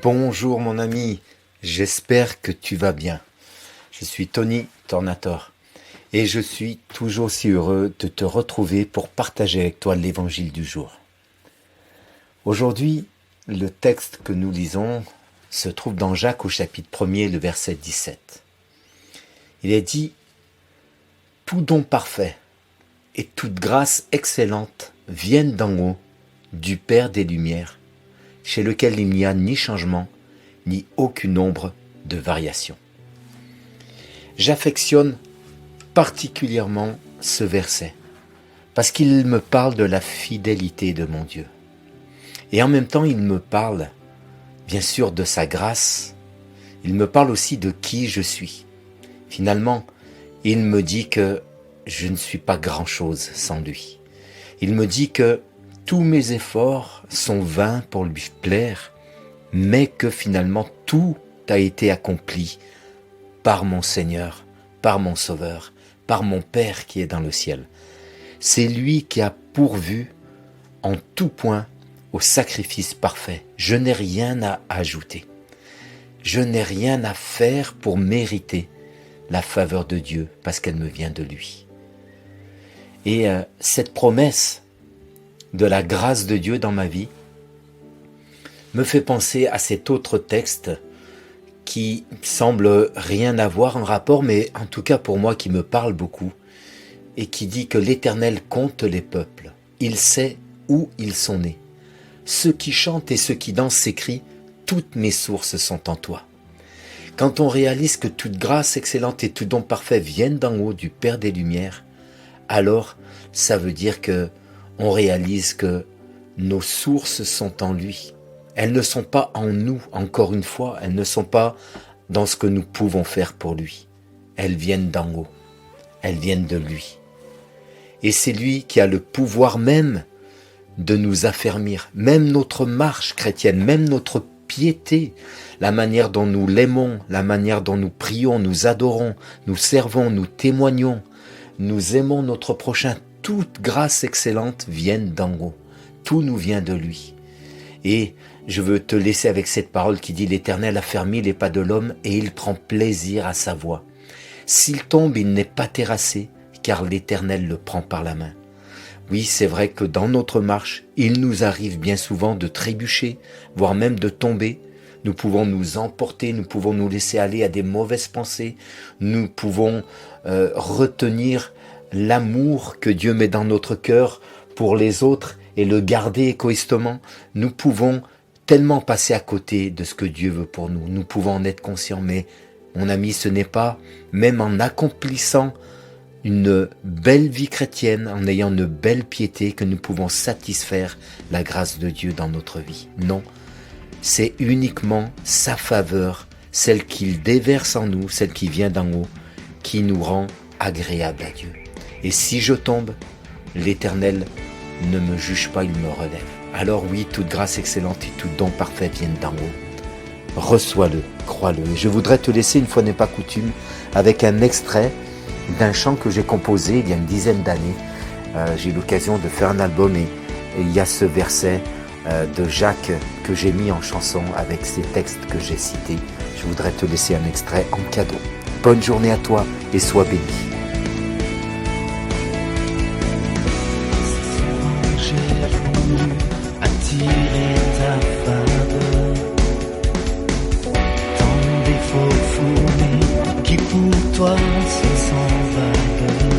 Bonjour mon ami, j'espère que tu vas bien. Je suis Tony Tornator et je suis toujours aussi heureux de te retrouver pour partager avec toi l'évangile du jour. Aujourd'hui, le texte que nous lisons se trouve dans Jacques au chapitre 1er, le verset 17. Il est dit « Tout don parfait et toute grâce excellente viennent d'en haut, du Père des Lumières, chez lequel il n'y a ni changement, ni aucune ombre de variation. » J'affectionne particulièrement ce verset, parce qu'il me parle de la fidélité de mon Dieu. Et en même temps, il me parle, bien sûr, de sa grâce. Il me parle aussi de qui je suis. Finalement, il me dit que je ne suis pas grand-chose sans lui. Il me dit que tous mes efforts sont vains pour lui plaire, mais que finalement tout a été accompli par mon Seigneur, par mon Sauveur, par mon Père qui est dans le ciel. C'est lui qui a pourvu en tout point au sacrifice parfait. Je n'ai rien à ajouter. Je n'ai rien à faire pour mériter la faveur de Dieu parce qu'elle me vient de lui. Et cette promesse de la grâce de Dieu dans ma vie me fait penser à cet autre texte qui semble rien avoir en rapport, mais en tout cas pour moi qui me parle beaucoup, et qui dit que l'Éternel compte les peuples. Il sait où ils sont nés. Ceux qui chantent et ceux qui dansent s'écrient « Toutes mes sources sont en toi ». Quand on réalise que toute grâce excellente et tout don parfait viennent d'en haut du Père des Lumières, alors ça veut dire que on réalise que nos sources sont en lui. Elles ne sont pas en nous, encore une fois, elles ne sont pas dans ce que nous pouvons faire pour lui. Elles viennent d'en haut, elles viennent de lui. Et c'est lui qui a le pouvoir même de nous affermir, même notre marche chrétienne, même notre piété, la manière dont nous l'aimons, la manière dont nous prions, nous adorons, nous servons, nous témoignons, nous aimons notre prochain. Toute grâce excellente vient d'en haut. Tout nous vient de lui. Et je veux te laisser avec cette parole qui dit « L'Éternel a fermé les pas de l'homme et il prend plaisir à sa voix. S'il tombe, il n'est pas terrassé, car l'Éternel le prend par la main. » Oui, c'est vrai que dans notre marche, il nous arrive bien souvent de trébucher, voire même de tomber. Nous pouvons nous emporter, nous pouvons nous laisser aller à des mauvaises pensées. Nous pouvons retenir l'amour que Dieu met dans notre cœur pour les autres et le garder égoïstement. Nous pouvons tellement passer à côté de ce que Dieu veut pour nous. Nous pouvons en être conscients, mais mon ami, ce n'est pas, même en accomplissant une belle vie chrétienne, en ayant une belle piété, que nous pouvons satisfaire la grâce de Dieu dans notre vie. Non, c'est uniquement sa faveur, celle qu'il déverse en nous, celle qui vient d'en haut, qui nous rend agréable à Dieu. Et si je tombe, l'Éternel ne me juge pas, il me relève. Alors oui, toute grâce excellente et tout don parfait viennent d'en haut. Reçois-le, crois-le. Et je voudrais te laisser, une fois n'est pas coutume, avec un extrait d'un chant que j'ai composé il y a une dizaine d'années. J'ai eu l'occasion de faire un album et il y a ce verset de Jacques que j'ai mis en chanson avec ces textes que j'ai cités. Je voudrais te laisser un extrait en cadeau. Bonne journée à toi et sois béni. Attirer ta faveur, tant d'efforts fournis qui pour toi sont sans valeur,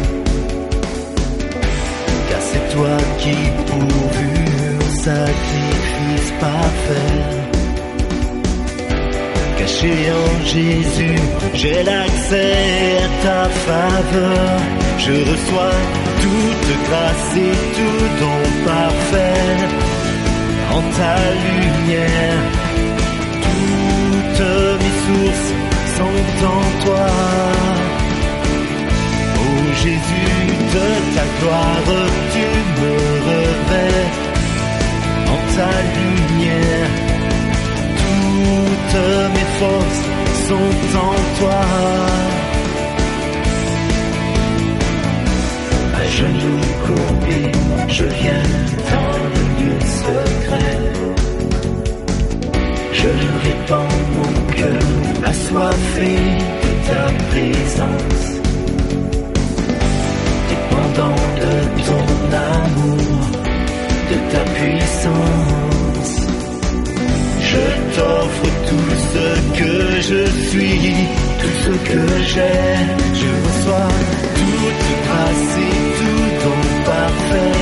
car c'est toi qui pourvus au sacrifice parfait. Caché en Jésus, j'ai l'accès à ta faveur. Je reçois toute grâce et tout don parfait. En ta lumière, toutes mes sources sont en toi. Oh Jésus, de ta gloire, tu me revêts. En ta lumière, toutes mes forces sont en toi. À genoux courbés, je viens dans le lieu secret. Je ne de ta présence, dépendant de ton amour, de ta puissance. Je t'offre tout ce que je suis, tout ce que j'ai. Je reçois toute grâce et tout don parfait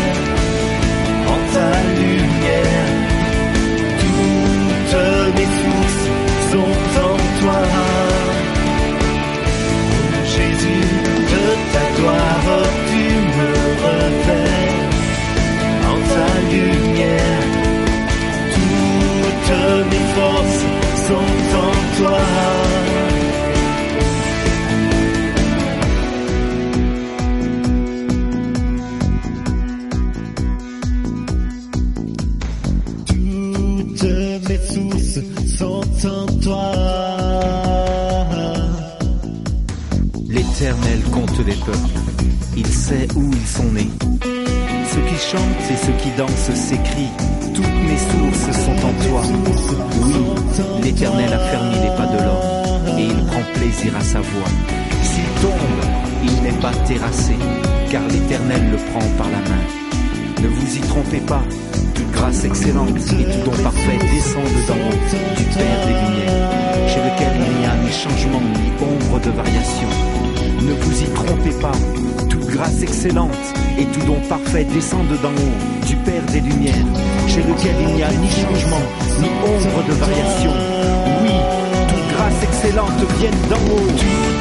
en ta lumière. Toutes mes sources sont en toi. Jésus, de ta gloire, tu me revêts en ta lumière. Toutes mes forces sont en toi. Toutes mes sources sont en toi. L'Éternel compte les peuples, il sait où ils sont nés. Ceux qui chantent et ceux qui dansent s'écrient, toutes mes sources sont en toi. Oui, l'Éternel a fermé les pas de l'homme, et il prend plaisir à sa voix. S'il tombe, il n'est pas terrassé, car l'Éternel le prend par la main. Ne vous y trompez pas, toute grâce excellente et tout don parfait descendent d'en haut, du Père des Lumières, chez lequel il n'y a ni changement ni ombre de variation. Ne vous y trompez pas, toute grâce excellente et tout don parfait descendent d'en haut, du Père des Lumières, chez lequel il n'y a ni changement ni ombre de variation. Oui, toute grâce excellente vient d'en haut.